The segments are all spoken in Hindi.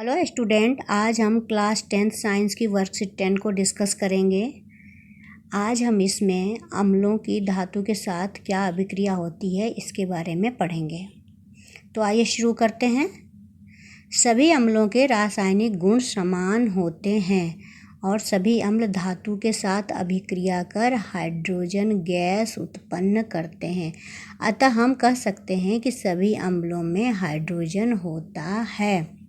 हेलो स्टूडेंट, आज हम क्लास 10th साइंस की वर्कशीट 10 को डिस्कस करेंगे। आज हम इसमें अम्लों की धातु के साथ क्या अभिक्रिया होती है इसके बारे में पढ़ेंगे। तो आइए शुरू करते हैं। सभी अम्लों के रासायनिक गुण समान होते हैं और सभी अम्ल धातु के साथ अभिक्रिया कर हाइड्रोजन गैस उत्पन्न करते हैं। अतः हम कह सकते हैं कि सभी अम्लों में हाइड्रोजन होता है।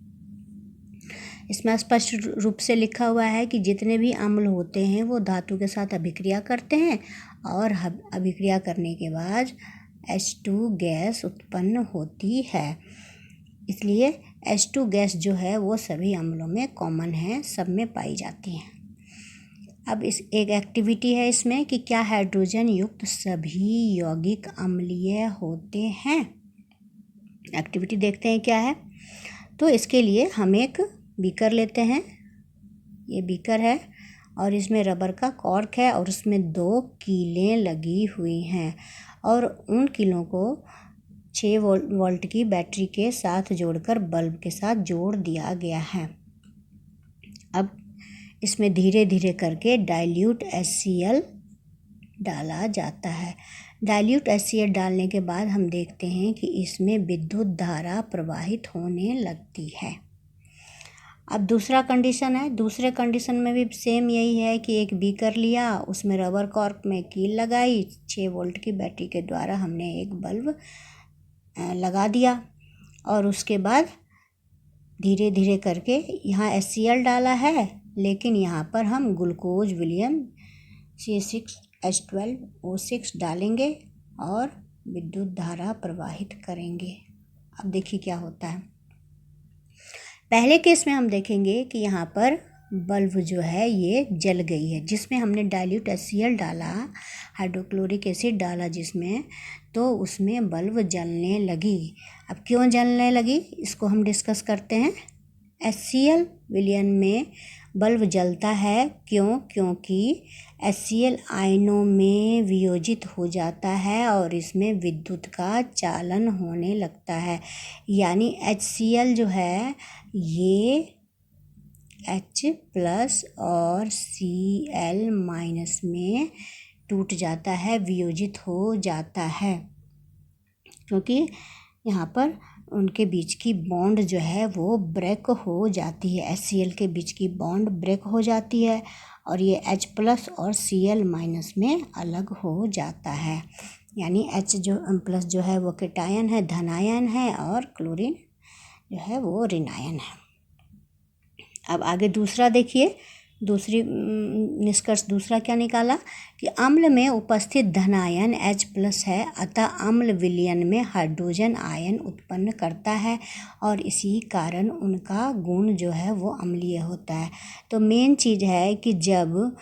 इसमें स्पष्ट रूप से लिखा हुआ है कि जितने भी अम्ल होते हैं वो धातु के साथ अभिक्रिया करते हैं और अभिक्रिया करने के बाद H2 गैस उत्पन्न होती है। इसलिए H2 गैस जो है वो सभी अम्लों में कॉमन है, सब में पाई जाती है। अब इस एक एक्टिविटी है इसमें कि क्या हाइड्रोजन युक्त सभी यौगिक अम्लीय होते हैं। एक्टिविटी देखते हैं क्या है। तो इसके लिए हम एक बीकर लेते हैं। ये बीकर है और इसमें रबर का कॉर्क है और उसमें 2 कीलें लगी हुई हैं और उन कीलों को 6 वोल्ट की बैटरी के साथ जोड़कर बल्ब के साथ जोड़ दिया गया है। अब इसमें धीरे धीरे करके डाइल्यूट HCl डाला जाता है। डाइल्यूट HCl डालने के बाद हम देखते हैं कि इसमें विद्युत धारा प्रवाहित होने लगती है। अब दूसरा कंडीशन है। दूसरे कंडीशन में भी सेम यही है कि एक बीकर लिया, उसमें रबर कॉर्क में कील लगाई, 6 वोल्ट की बैटरी के द्वारा हमने एक बल्ब लगा दिया और उसके बाद धीरे धीरे करके यहाँ HCl डाला है, लेकिन यहाँ पर हम ग्लूकोज विलयन C6H12O6 डालेंगे और विद्युत धारा प्रवाहित करेंगे। अब देखिए क्या होता है। पहले केस में हम देखेंगे कि यहाँ पर बल्ब जो है ये जल गई है, जिसमें हमने डाइल्यूट HCl डाला, हाइड्रोक्लोरिक एसिड डाला जिसमें, तो उसमें बल्ब जलने लगी। अब क्यों जलने लगी इसको हम डिस्कस करते हैं। HCl विलयन में बल्ब जलता है क्योंकि HCl आयनों में वियोजित हो जाता है और इसमें विद्युत का चालन होने लगता है। यानी HCl जो है ये H+ और Cl- में टूट जाता है, वियोजित हो जाता है, क्योंकि यहाँ पर उनके बीच की बॉन्ड जो है वो ब्रेक हो जाती है। HCl के बीच की बॉन्ड ब्रेक हो जाती है और ये H+ और Cl- में अलग हो जाता है। यानी H जो है वो केटायन है, धनायन है, और क्लोरीन जो है वो ऋणायन है। अब आगे दूसरा देखिए। निष्कर्ष दूसरा क्या निकाला कि अम्ल में उपस्थित धनायन H+ है, अतः अम्ल विलयन में हाइड्रोजन आयन उत्पन्न करता है और इसी कारण उनका गुण जो है वो अम्लीय होता है। तो मेन चीज़ है कि जब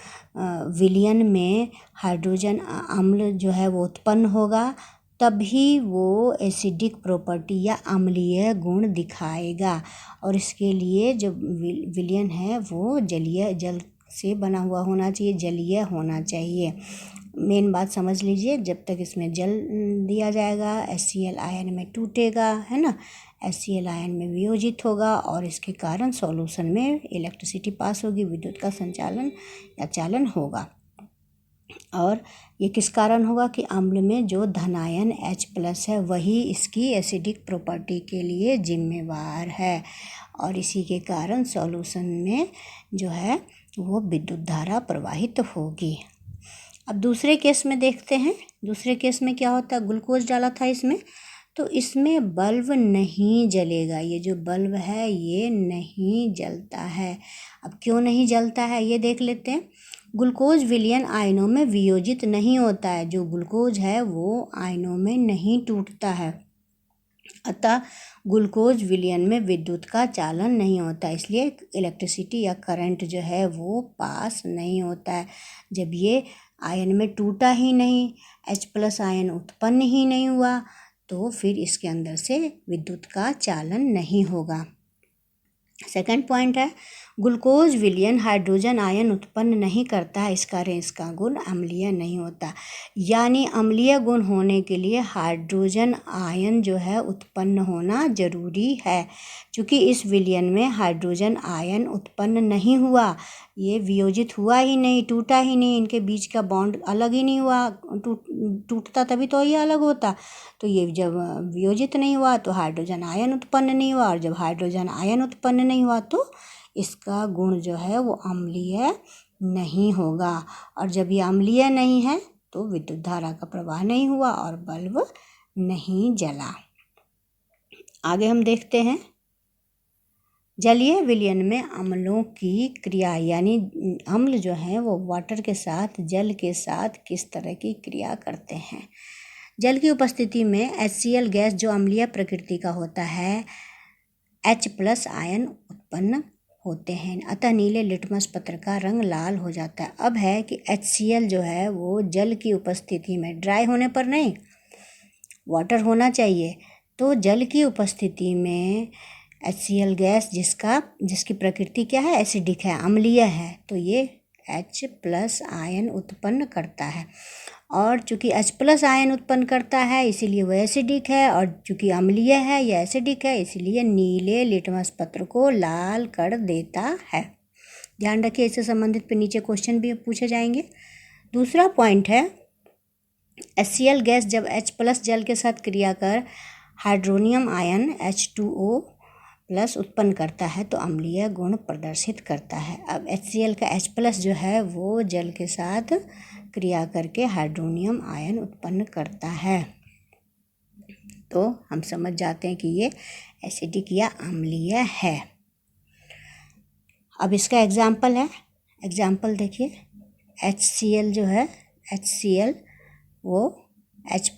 विलयन में हाइड्रोजन अम्ल जो है वो उत्पन्न होगा तभी वो एसिडिक प्रॉपर्टी या अम्लीय गुण दिखाएगा और इसके लिए जो विलयन है वो जल से बना हुआ होना चाहिए, जलीय होना चाहिए। मेन बात समझ लीजिए, जब तक इसमें जल दिया जाएगा HCl आयन में टूटेगा, है ना, HCl आयन में वियोजित होगा और इसके कारण सॉल्यूशन में इलेक्ट्रिसिटी पास होगी, विद्युत का संचालन या चालन होगा। और ये किस कारण होगा कि अम्ल में जो धनायन H+ है वही इसकी एसिडिक प्रॉपर्टी के लिए जिम्मेवार है और इसी के कारण सॉल्यूशन में जो है वो विद्युत धारा प्रवाहित होगी। अब दूसरे केस में देखते हैं। दूसरे केस में क्या होता है, ग्लूकोज डाला था इसमें, तो इसमें बल्ब नहीं जलेगा। ये जो बल्ब है ये नहीं जलता है। अब क्यों नहीं जलता है ये देख लेते हैं। ग्लूकोज विलयन आयनों में वियोजित नहीं होता है। जो ग्लूकोज है वो आयनों में नहीं टूटता है, अतः ग्लूकोज विलयन में विद्युत का चालन नहीं होता, इसलिए इलेक्ट्रिसिटी या करंट जो है वो पास नहीं होता है। जब ये आयन में टूटा ही नहीं, H+ आयन उत्पन्न ही नहीं हुआ, तो फिर इसके अंदर से विद्युत का चालन नहीं होगा। सेकंड पॉइंट है, ग्लूकोज विलयन हाइड्रोजन आयन उत्पन्न नहीं करता है, इस कारण इसका गुण अम्लीय नहीं होता। यानी अम्लीय गुण होने के लिए हाइड्रोजन आयन जो है उत्पन्न होना जरूरी है। क्योंकि इस विलयन में हाइड्रोजन आयन उत्पन्न नहीं हुआ, ये वियोजित हुआ ही नहीं, टूटा ही नहीं, इनके बीच का बॉन्ड अलग ही नहीं हुआ। टूटता तभी तो ये अलग होता। तो ये जब वियोजित नहीं हुआ तो हाइड्रोजन आयन उत्पन्न नहीं हुआ, और जब हाइड्रोजन आयन उत्पन्न नहीं हुआ तो इसका गुण जो है वो अम्लीय नहीं होगा। और जब ये अम्लीय नहीं है तो विद्युत धारा का प्रवाह नहीं हुआ और बल्ब नहीं जला। आगे हम देखते हैं जलीय विलयन में अम्लों की क्रिया, यानी अम्ल जो है वो वाटर के साथ, जल के साथ किस तरह की क्रिया करते हैं। जल की उपस्थिति में HCl गैस जो अम्लीय प्रकृति का होता है, H+ आयन उत्पन्न होते हैं। अतः नीले लिटमस पत्र का रंग लाल हो जाता है। अब है कि HCl जो है वो जल की उपस्थिति में, ड्राई होने पर नहीं, वाटर होना चाहिए, तो जल की उपस्थिति में HCl गैस जिसकी प्रकृति क्या है, एसिडिक है, अम्लीय है, तो ये H+ आयन उत्पन्न करता है। और चूँकि H+ आयन उत्पन्न करता है इसीलिए वो एसिडिक है, और चूँकि अम्लीय है या एसिडिक है इसीलिए नीले लिटमस पत्र को लाल कर देता है। ध्यान रखिए, इससे संबंधित पे नीचे क्वेश्चन भी पूछे जाएंगे। दूसरा पॉइंट है HCl गैस जब H+ जल के साथ क्रिया कर हाइड्रोनियम आयन H2O+ उत्पन्न करता है तो अम्लीय गुण प्रदर्शित करता है। अब HCl का H+ जो है वो जल के साथ क्रिया करके हाइड्रोनियम आयन उत्पन्न करता है, तो हम समझ जाते हैं कि ये एसिडिक या अम्लीय है। अब इसका एग्जाम्पल है, एग्जाम्पल देखिए, HCl जो है, HCl वो H+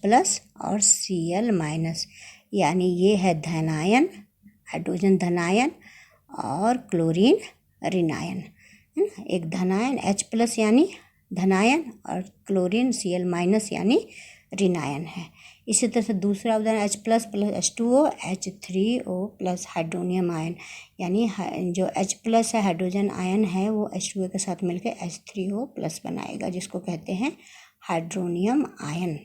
और Cl-, यानी ये है धनायन, हाइड्रोजन धनायन, और क्लोरीन ऋणायन, है ना। एक धनायन H+ यानी धनायन और क्लोरीन Cl- यानी ऋणायन है। इसी तरह से दूसरा उदाहरण H+ + H2O H3O+ hydronium ion, यानी जो H+ है, हाइड्रोजन आयन है, वो H2O के साथ मिलकर H3O+ बनाएगा, जिसको कहते हैं हाइड्रोनियम आयन।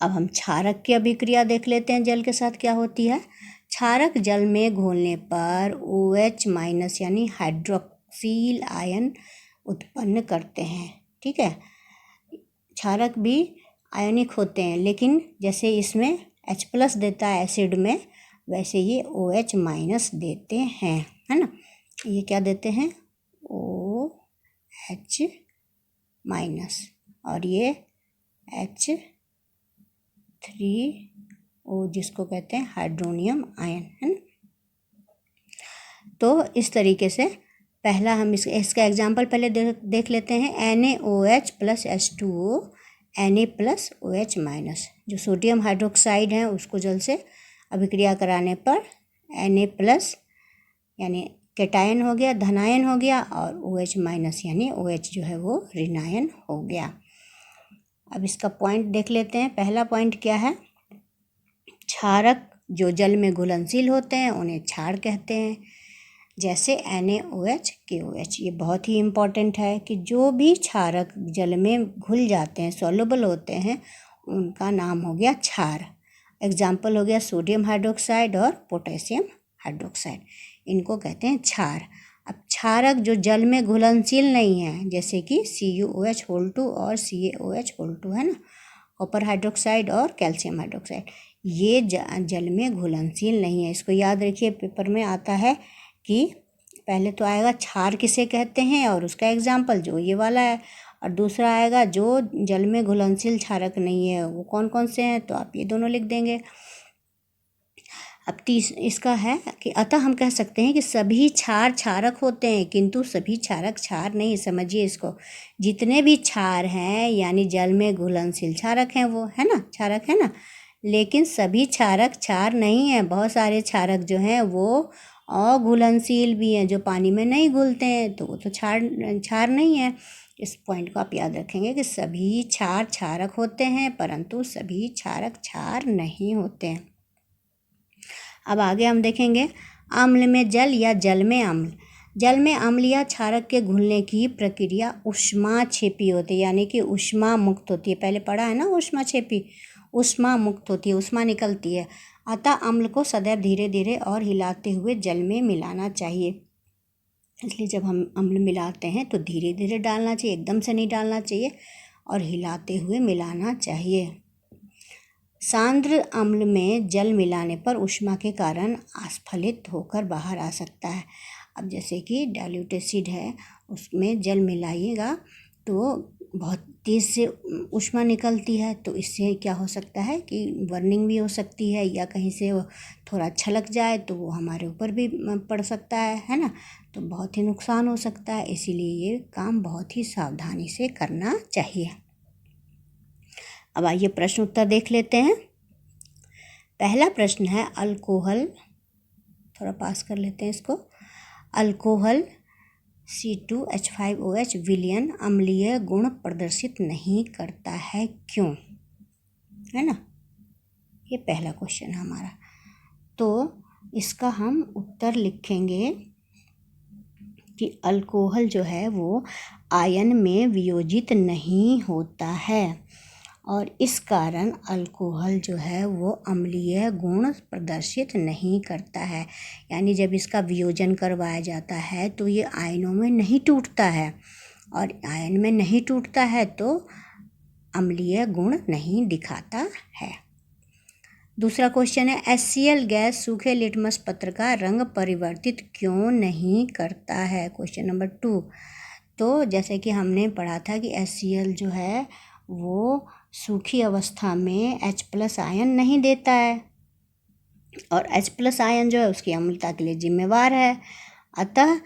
अब हम क्षारक की अभिक्रिया देख लेते हैं, जल के साथ क्या होती है। क्षारक जल में घोलने पर OH- यानी हाइड्रोक्सिल आयन उत्पन्न करते हैं। ठीक है, क्षारक भी आयनिक होते हैं, लेकिन जैसे इसमें H+ देता है एसिड में, वैसे ये OH- देते हैं, है ना। ये क्या देते हैं, OH-, और ये H3O जिसको कहते हैं हाइड्रोनियम आयन, है ना। तो इस तरीके से पहला हम इसका एग्जाम्पल पहले देख लेते हैं। NaOH + H2O, Na+OH-, जो सोडियम हाइड्रोक्साइड है उसको जल से अभिक्रिया कराने पर Na+ यानी कैटायन हो गया, धनायन हो गया, और OH- यानी OH जो है वो ऋणायन हो गया। अब इसका पॉइंट देख लेते हैं। पहला पॉइंट क्या है, क्षारक जो जल में घुलनशील होते हैं उन्हें क्षार कहते हैं, जैसे NaOH, KOH। ये बहुत ही इम्पॉर्टेंट है कि जो भी क्षारक जल में घुल जाते हैं, सॉल्युबल होते हैं, उनका नाम हो गया क्षार। एग्जाम्पल हो गया सोडियम हाइड्रोक्साइड और पोटेशियम हाइड्रोक्साइड, इनको कहते हैं क्षार। अब क्षारक जो जल में घुलनशील नहीं है, जैसे कि CuOH2 और CaOH2, है ना, कॉपर हाइड्रोक्साइड और कैल्शियम हाइड्रोक्साइड, ये जल में घुलनशील नहीं है। इसको याद रखिए, पेपर में आता है कि पहले तो आएगा क्षार किसे कहते हैं और उसका एग्जाम्पल जो ये वाला है, और दूसरा आएगा जो जल में घुलनशील क्षारक नहीं है, वो कौन कौन से हैं, तो आप ये दोनों लिख देंगे। अब इसका है कि अतः हम कह सकते हैं कि सभी क्षार क्षारक होते हैं, किंतु सभी क्षारक क्षार नहीं। समझिए इसको, जितने भी क्षार हैं यानी जल में घुलनशील क्षारक हैं वो, है ना, क्षारक है ना, लेकिन सभी क्षारक क्षार नहीं है। बहुत सारे क्षारक जो हैं वो अघुलनशील भी हैं, जो पानी में नहीं घुलते हैं, तो वो तो क्षार नहीं है। इस पॉइंट को आप याद रखेंगे कि सभी क्षार क्षारक होते हैं, परंतु सभी क्षारक क्षार नहीं होते हैं। अब आगे हम देखेंगे अम्ल में जल या जल में अम्ल। जल में अम्ल या क्षारक के घुलने की प्रक्रिया ऊष्माक्षेपी होती है, यानी कि ऊष्मा मुक्त होती है। पहले पढ़ा है ना ऊष्माक्षेपी, ऊष्मा मुक्त होती है, ऊष्मा निकलती है। अतः अम्ल को सदैव धीरे धीरे और हिलाते हुए जल में मिलाना चाहिए। इसलिए जब हम अम्ल मिलाते हैं तो धीरे धीरे डालना चाहिए, एकदम से नहीं डालना चाहिए, और हिलाते हुए मिलाना चाहिए। सांद्र अम्ल में जल मिलाने पर ऊष्मा के कारण आस्फलित होकर बाहर आ सकता है। अब जैसे कि डाइल्यूट एसिड है, उसमें जल मिलाइएगा तो बहुत तेज़ से ऊष्मा निकलती है, तो इससे क्या हो सकता है कि बर्निंग भी हो सकती है, या कहीं से वो थोड़ा छलक जाए तो वो हमारे ऊपर भी पड़ सकता है ना, तो बहुत ही नुकसान हो सकता है। इसीलिए ये काम बहुत ही सावधानी से करना चाहिए। अब आइए प्रश्न उत्तर देख लेते हैं। पहला प्रश्न है अल्कोहल, थोड़ा पास कर लेते हैं इसको। अल्कोहल C2H5OH विलयन अम्लीय गुण प्रदर्शित नहीं करता है, क्यों? है ना, ये पहला क्वेश्चन है हमारा। तो इसका हम उत्तर लिखेंगे कि अल्कोहल जो है वो आयन में वियोजित नहीं होता है, और इस कारण अल्कोहल जो है वो अम्लीय गुण प्रदर्शित नहीं करता है। यानी जब इसका वियोजन करवाया जाता है तो ये आयनों में नहीं टूटता है, और आयन में नहीं टूटता है तो अम्लीय गुण नहीं दिखाता है। दूसरा क्वेश्चन है HCl गैस सूखे लिटमस पत्र का रंग परिवर्तित क्यों नहीं करता है? Question number 2। तो जैसे कि हमने पढ़ा था कि HCl जो है वो सूखी अवस्था में H+ आयन नहीं देता है, और H+ आयन जो है उसकी अम्लता के लिए जिम्मेवार है। अतः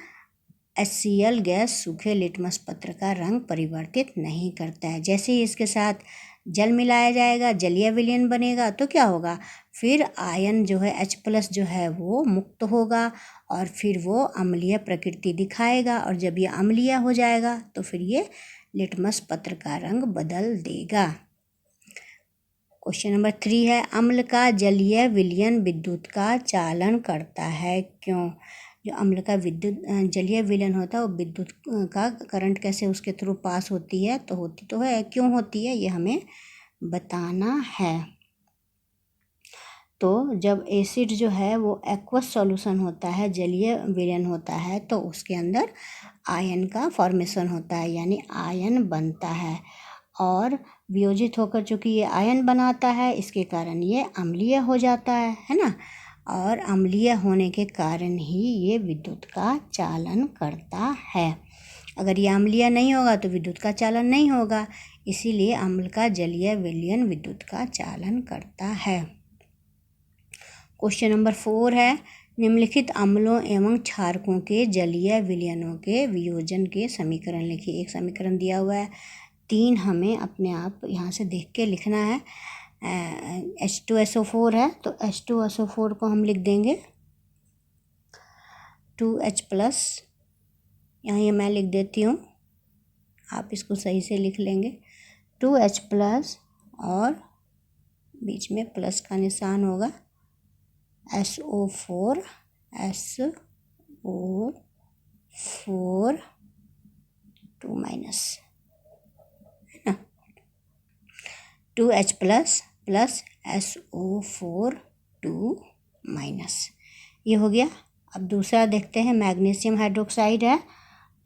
HCl गैस सूखे लिटमस पत्र का रंग परिवर्तित नहीं करता है। जैसे ही इसके साथ जल मिलाया जाएगा, जलीय विलयन बनेगा, तो क्या होगा, फिर आयन जो है H+ जो है वो मुक्त होगा, और फिर वो अम्लीय प्रकृति दिखाएगा, और जब ये अम्लीय हो जाएगा तो फिर ये लिटमस पत्र का रंग बदल देगा। क्वेश्चन नंबर 3 है अम्ल का जलीय विलयन विद्युत का चालन करता है, क्यों? जो अम्ल का जलीय विलयन होता है वो विद्युत का करंट कैसे उसके थ्रू पास होती है, तो होती तो है, क्यों होती है ये हमें बताना है। तो जब एसिड जो है वो एक्वस सॉल्यूशन होता है, जलीय विलयन होता है, तो उसके अंदर आयन का फॉर्मेशन होता है, यानी आयन बनता है, और वियोजित होकर चूँकि ये आयन बनाता है, इसके कारण ये अम्लीय हो जाता है ना, और अम्लीय होने के कारण ही ये विद्युत का चालन करता है। अगर ये अम्लीय नहीं होगा तो विद्युत का चालन नहीं होगा, इसीलिए अम्ल का जलीय विलयन विद्युत का चालन करता है। क्वेश्चन नंबर 4 है निम्नलिखित अम्लों एवं क्षारकों के जलीय विलयनों के वियोजन के समीकरण लिखिए। एक समीकरण दिया हुआ है, 3 हमें अपने आप यहाँ से देख के लिखना है। H2SO4 है, तो H2SO4 को हम लिख देंगे 2H+, यहाँ ये मैं लिख देती हूँ, आप इसको सही से लिख लेंगे, 2H+, और बीच में प्लस का निशान होगा, SO4 2- है ना, 2H+ प्लस SO4 2- ये हो गया। अब दूसरा देखते हैं, मैग्नीशियम हाइड्रोक्साइड है,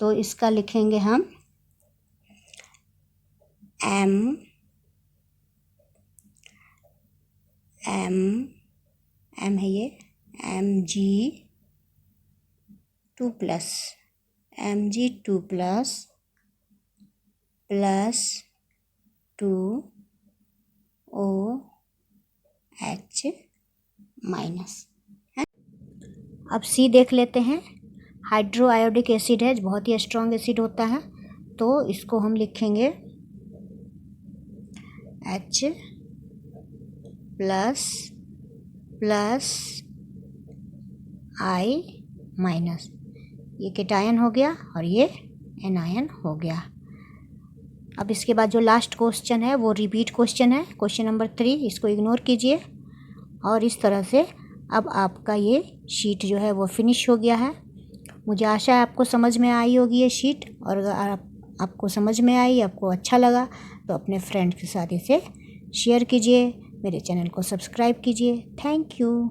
तो इसका लिखेंगे हम M है ये Mg2 प्लस प्लस 2OH-। अब C देख लेते हैं, हाइड्रोआयोडिक एसिड है, बहुत ही स्ट्रॉन्ग एसिड होता है, तो इसको हम लिखेंगे H+ I-, ये केटायन हो गया और ये एनायन हो गया। अब इसके बाद जो लास्ट क्वेश्चन है वो रिपीट क्वेश्चन है, क्वेश्चन नंबर 3, इसको इग्नोर कीजिए और इस तरह से अब आपका ये शीट जो है वो फिनिश हो गया है। मुझे आशा है आपको समझ में आई होगी ये शीट, और अगर आपको समझ में आई, आपको अच्छा लगा, तो अपने फ्रेंड के साथ इसे शेयर कीजिए, मेरे चैनल को सब्सक्राइब कीजिए। Thank you.